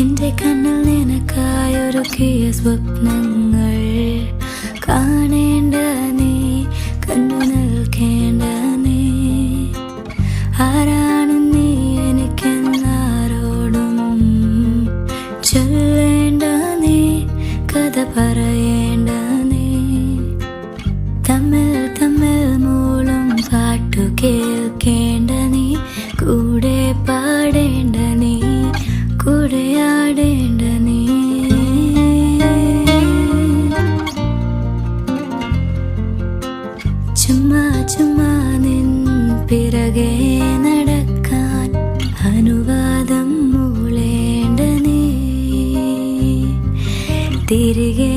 എന്റെ കണ്ണിൽ നിനക്കായൊരുക്കിയ സ്വപ്നങ്ങൾ കാണേണ്ട നീ, കണ്ടു നിൽക്കേണ്ട നീ. ആരാണ് നീ എനിക്കെന്നാരോടും ചൊല്ലേണ്ട നീ, കഥ പറയേണ്ട നീ. തമ്മിൽ തമ്മിൽ മൂളും പാട്ടു കേൾക്കേണ്ട നീ, കൂടെ പാടേണ്ട നീ, കൂടെയാടേണ്ട നീ. ചുമ്മാ ചുമ്മാ നിൻ പിറകെ നടക്കാൻ അനുവാദം മൂളേണ്ട നീ, തിരികെ